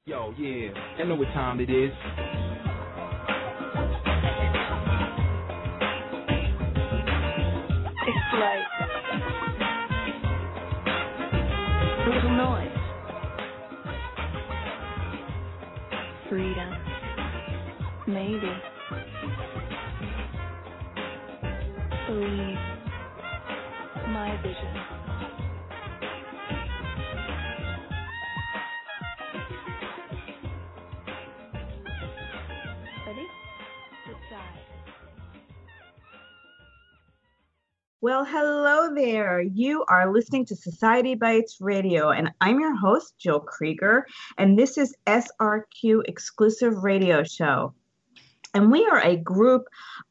Yo, yeah, I know what time it is. It's like a little noise. Freedom. Maybe. Believe my vision. Ready? Decide. Well, hello there. You are listening to Society Bites Radio, and I'm your host, Jill Krieger, and this is SRQ Exclusive Radio Show. And we are a group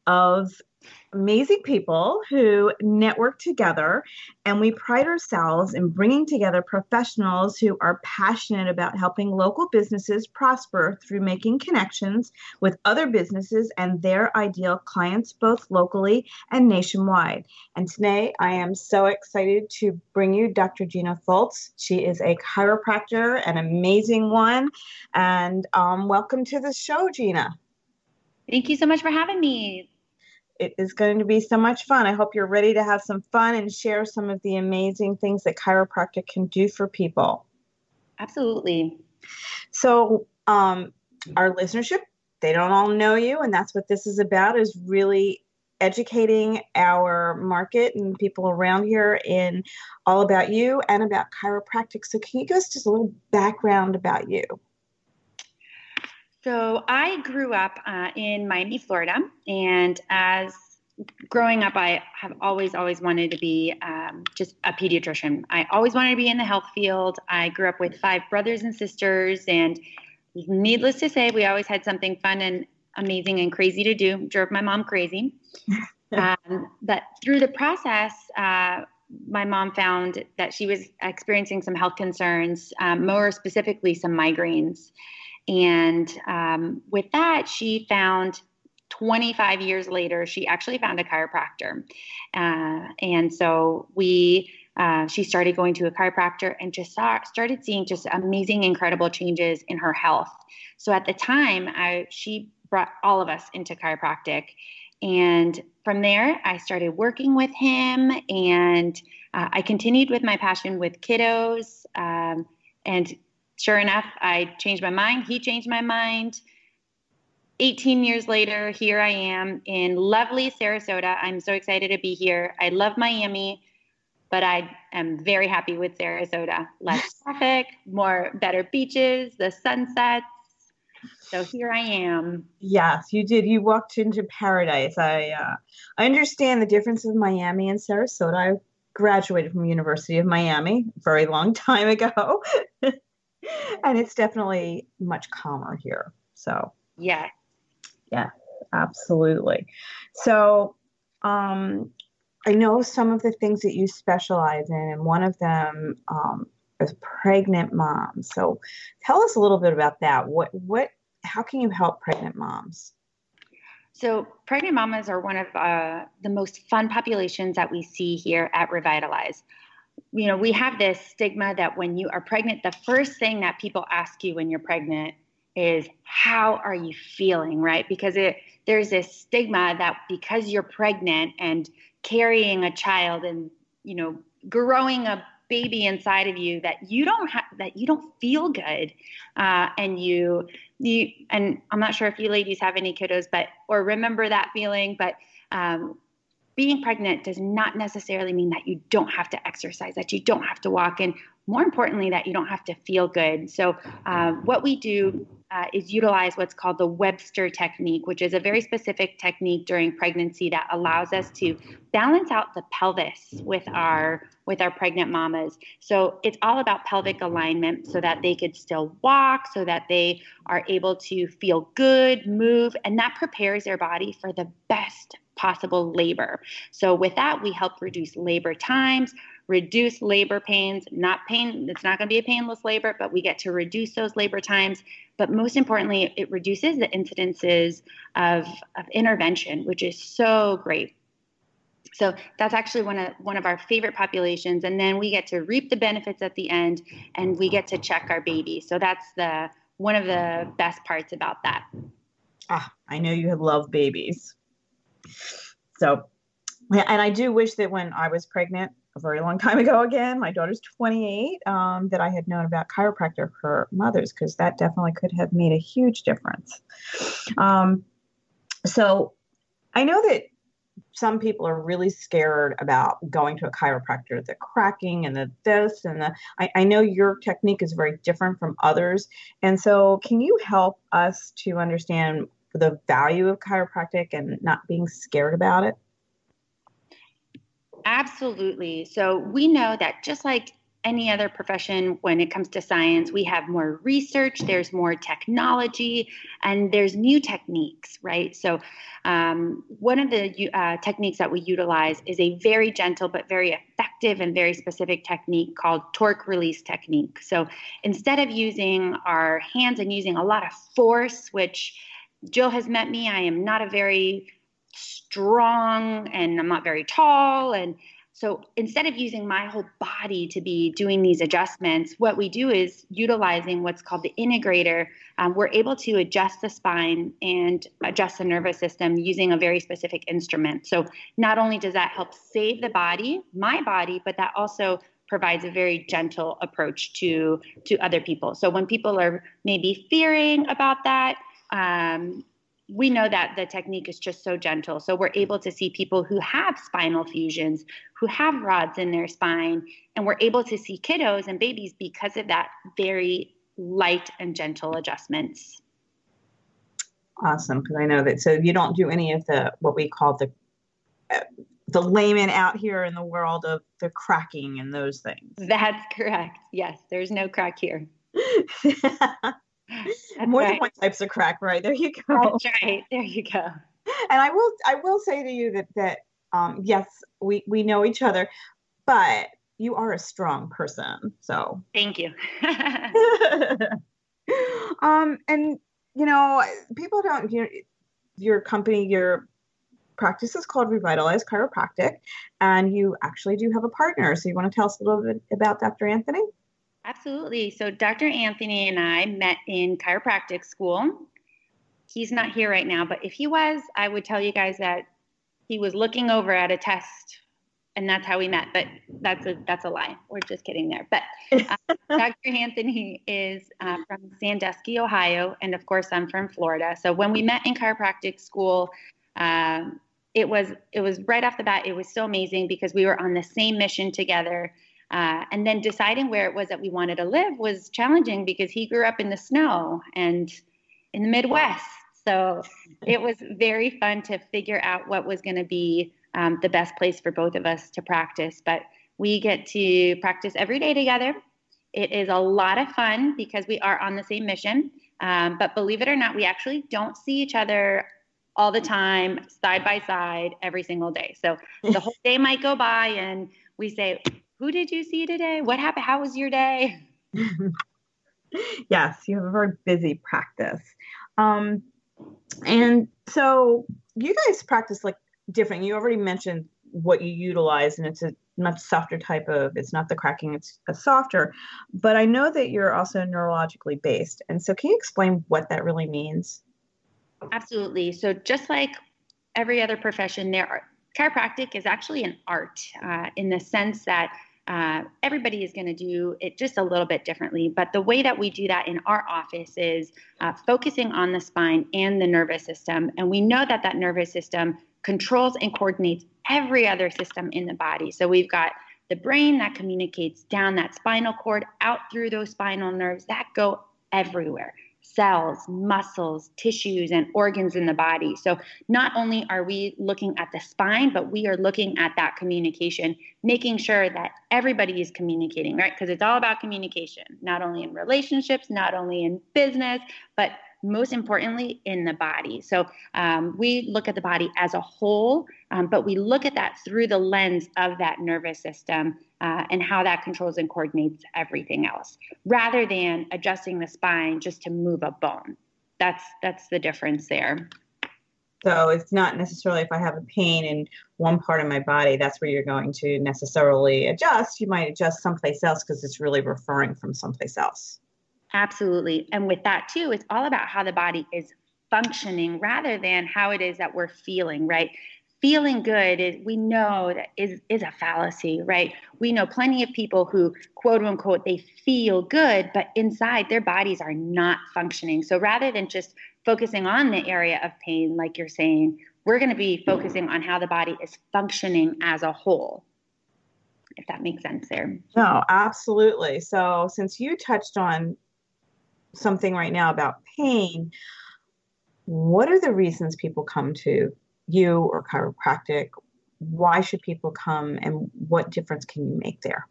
of amazing people who network together, and we pride ourselves in bringing together professionals who are passionate about helping local businesses prosper through making connections with other businesses and their ideal clients, both locally and nationwide. And today I am so excited to bring you Dr. JINA FOLTZ. She is a chiropractor, an amazing one. And welcome to the show, JINA. Thank you so much for having me. It is going to be so much fun. I hope you're ready to have some fun and share some of the amazing things that chiropractic can do for people. Absolutely. So our listenership, they don't all know you, and that's what this is about, is really educating our market and people around here in all about you and about chiropractic. So can you give us just a little background about you? So I grew up in Miami, Florida, and as growing up, I have always wanted to be just a pediatrician. I always wanted to be in the health field. I grew up with 5 brothers and sisters, and needless to say, we always had something fun and amazing and crazy to do. Drove my mom crazy. But through the process, my mom found that she was experiencing some health concerns, more specifically some migraines. And with that, she found 25 years later, she actually found a chiropractor. And so she started going to a chiropractor and just started seeing just amazing, incredible changes in her health. So at the time, she brought all of us into chiropractic. And from there, I started working with him, and I continued with my passion with kiddos. And sure enough, I changed my mind. He changed my mind. 18 years later, here I am in lovely Sarasota. I'm so excited to be here. I love Miami, but I am very happy with Sarasota. Less traffic, better beaches, the sunsets. So here I am. Yes, you did. You walked into paradise. I understand the difference of Miami and Sarasota. I graduated from University of Miami a very long time ago. And it's definitely much calmer here. So yeah, absolutely. So I know some of the things that you specialize in, and one of them is pregnant moms. So tell us a little bit about that. How can you help pregnant moms? So pregnant mamas are one of the most fun populations that we see here at REVITALIZE. You know, we have this stigma that when you are pregnant, the first thing that people ask you when you're pregnant is, how are you feeling, right? Because there's this stigma that because you're pregnant and carrying a child and, you know, growing a baby inside of you, that you don't feel good. And I'm not sure if you ladies have any kiddos, or remember that feeling, but being pregnant does not necessarily mean that you don't have to exercise, that you don't have to walk, and more importantly, that you don't have to feel good. So what we do is utilize what's called the Webster technique, which is a very specific technique during pregnancy that allows us to balance out the pelvis with our pregnant mamas. So it's all about pelvic alignment so that they could still walk, so that they are able to feel good, move, and that prepares their body for the best possible labor. So with that, we help reduce labor times, reduce labor pains, not pain. It's not going to be a painless labor, but we get to reduce those labor times. But most importantly, it reduces the incidences of intervention, which is so great. So that's actually one of our favorite populations. And then we get to reap the benefits at the end, and we get to check our baby. So that's one of the best parts about that. I know you love babies. So, and I do wish that when I was pregnant a very long time ago, again, my daughter's 28, that I had known about chiropractor for mothers, because that definitely could have made a huge difference. So I know that some people are really scared about going to a chiropractor, the cracking and the this and the, I know your technique is very different from others. And so can you help us to understand the value of chiropractic and not being scared about it? Absolutely. So we know that just like any other profession, when it comes to science, we have more research, there's more technology, and there's new techniques, right? So one of the techniques that we utilize is a very gentle but very effective and very specific technique called torque release technique. So instead of using our hands and using a lot of force, which Jill has met me, I am not a very strong and I'm not very tall. And so instead of using my whole body to be doing these adjustments, what we do is utilizing what's called the integrator. We're able to adjust the spine and adjust the nervous system using a very specific instrument. So not only does that help save the body, my body, but that also provides a very gentle approach to other people. So when people are maybe fearing about that, we know that the technique is just so gentle. So we're able to see people who have spinal fusions, who have rods in their spine, and we're able to see kiddos and babies because of that very light and gentle adjustments. Awesome, because I know that, so you don't do any of the, what we call the layman out here in the world of the cracking and those things. That's correct. Yes, there's no crack here. More than one types of crack, right? There you go. That's right. There you go. And I will say to you that yes, we know each other, but you are a strong person. So thank you. And you know, people don't, your company, your practice is called REVITALIZE Chiropractic, and you actually do have a partner. So you want to tell us a little bit about Dr. Anthony? Absolutely. So Dr. Anthony and I met in chiropractic school. He's not here right now, but if he was, I would tell you guys that he was looking over at a test, and that's how we met. But that's a lie. We're just kidding there. But Dr. Anthony is from Sandusky, Ohio, and of course I'm from Florida. So when we met in chiropractic school, it was right off the bat. It was so amazing because we were on the same mission together. And then deciding where it was that we wanted to live was challenging because he grew up in the snow and in the Midwest. So it was very fun to figure out what was going to be the best place for both of us to practice. But we get to practice every day together. It is a lot of fun because we are on the same mission. But believe it or not, we actually don't see each other all the time, side by side, every single day. So the whole day might go by and we say, who did you see today? What happened? How was your day? Yes, you have a very busy practice. And so you guys practice like different. You already mentioned what you utilize, and it's a much softer type of, it's not the cracking, it's a softer. But I know that you're also neurologically based. And so can you explain what that really means? Absolutely. So just like every other profession, chiropractic is actually an art in the sense that everybody is going to do it just a little bit differently. But the way that we do that in our office is focusing on the spine and the nervous system. And we know that that nervous system controls and coordinates every other system in the body. So we've got the brain that communicates down that spinal cord, out through those spinal nerves that go everywhere. Cells, muscles, tissues, and organs in the body. So not only are we looking at the spine, but we are looking at that communication, making sure that everybody is communicating, right? Because it's all about communication, not only in relationships, not only in business, but most importantly in the body. So we look at the body as a whole, but we look at that through the lens of that nervous system and how that controls and coordinates everything else, rather than adjusting the spine just to move a bone. That's the difference there. So it's not necessarily if I have a pain in one part of my body, that's where you're going to necessarily adjust. You might adjust someplace else because it's really referring from someplace else. Absolutely. And with that too, it's all about how the body is functioning rather than how it is that we're feeling, right? Feeling good is, we know that is a fallacy, right? We know plenty of people who, quote unquote, they feel good, but inside their bodies are not functioning. So rather than just focusing on the area of pain, like you're saying, we're going to be focusing on how the body is functioning as a whole, if that makes sense there. No, absolutely. So since you touched on something right now about pain, what are the reasons people come to you or chiropractic? Why should people come, and what difference can you make there?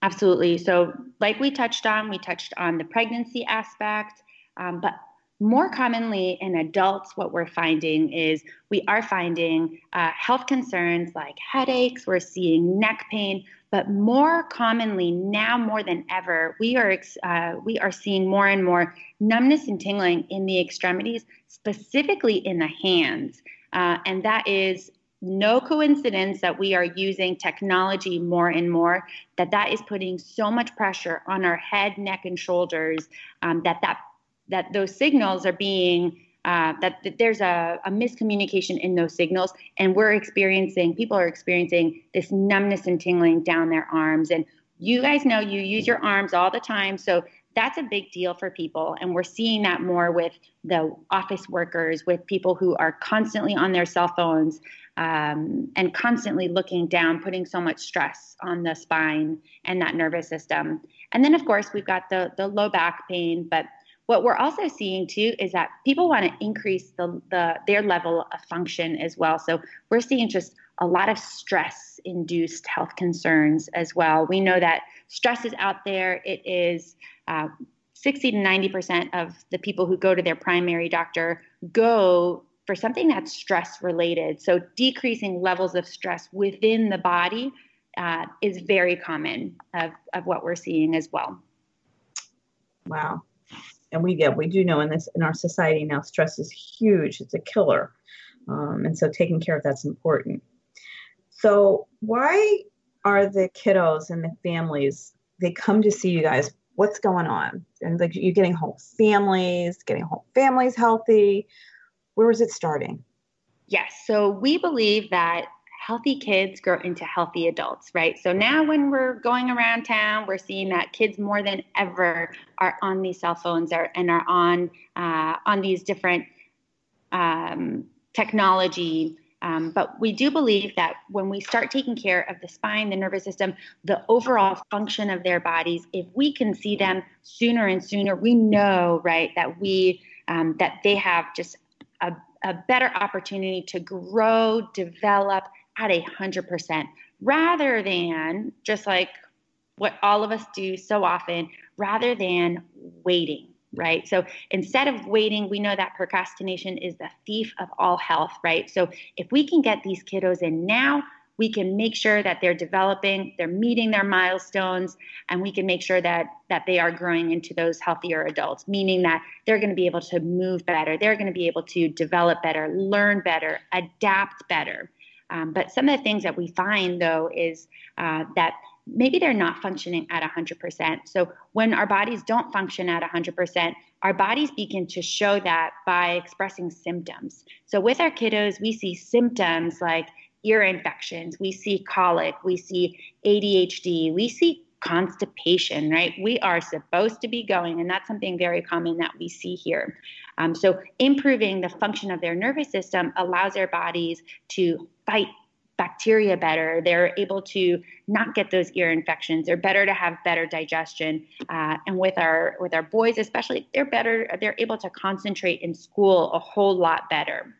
Absolutely. So like we touched on the pregnancy aspect, but more commonly in adults, what we're finding is we are finding health concerns like headaches, we're seeing neck pain, but more commonly now more than ever, we are seeing more and more numbness and tingling in the extremities, specifically in the hands. And that is no coincidence that we are using technology more and more, that is putting so much pressure on our head, neck, and shoulders, that those signals are being, that there's a miscommunication in those signals, and people are experiencing this numbness and tingling down their arms. And you guys know you use your arms all the time, so that's a big deal for people. And we're seeing that more with the office workers, with people who are constantly on their cell phones, and constantly looking down, putting so much stress on the spine and that nervous system. And then, of course, we've got the low back pain. But what we're also seeing, too, is that people want to increase their level of function as well. So we're seeing just a lot of stress-induced health concerns as well. We know that stress is out there. It is 60 to 90% of the people who go to their primary doctor go for something that's stress related. So decreasing levels of stress within the body is very common of what we're seeing as well. Wow. And we do know in our society now, stress is huge. It's a killer. And so taking care of that's important. So why are the kiddos and the families, they come to see you guys? What's going on? And like, you're getting whole families healthy. Where is it starting? Yes. So we believe that healthy kids grow into healthy adults, right? So now when we're going around town, we're seeing that kids more than ever are on these cell phones and are on these different technology. But we do believe that when we start taking care of the spine, the nervous system, the overall function of their bodies, if we can see them sooner and sooner, we know, right, that that they have just a better opportunity to grow, develop at 100%, rather than just like what all of us do so often, rather than waiting, right? So instead of waiting, we know that procrastination is the thief of all health, right? So if we can get these kiddos in now, we can make sure that they're developing, they're meeting their milestones, and we can make sure that they are growing into those healthier adults, meaning that they're going to be able to move better, they're going to be able to develop better, learn better, adapt better. But some of the things that we find, though, is that maybe they're not functioning at 100%. So when our bodies don't function at 100%, our bodies begin to show that by expressing symptoms. So with our kiddos, we see symptoms like ear infections, we see colic, we see ADHD, we see constipation, right? We are supposed to be going, and that's something very common that we see here. So improving the function of their nervous system allows their bodies to fight bacteria better. They're able to not get those ear infections. They're better to have better digestion. And with our boys especially, they're able to concentrate in school a whole lot better.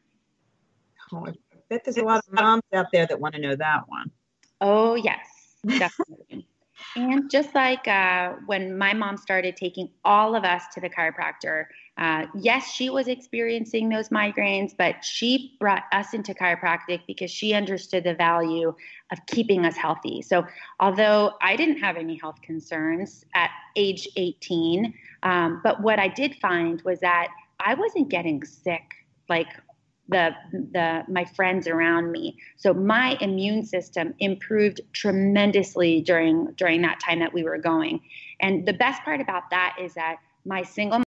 Oh, I bet there's a lot of moms out there that want to know that one. Oh, yes, definitely. And just like when my mom started taking all of us to the chiropractor, yes, she was experiencing those migraines, but she brought us into chiropractic because she understood the value of keeping us healthy. So although I didn't have any health concerns at age 18, but what I did find was that I wasn't getting sick like my friends around me. So my immune system improved tremendously during that time that we were going. And the best part about that is that my single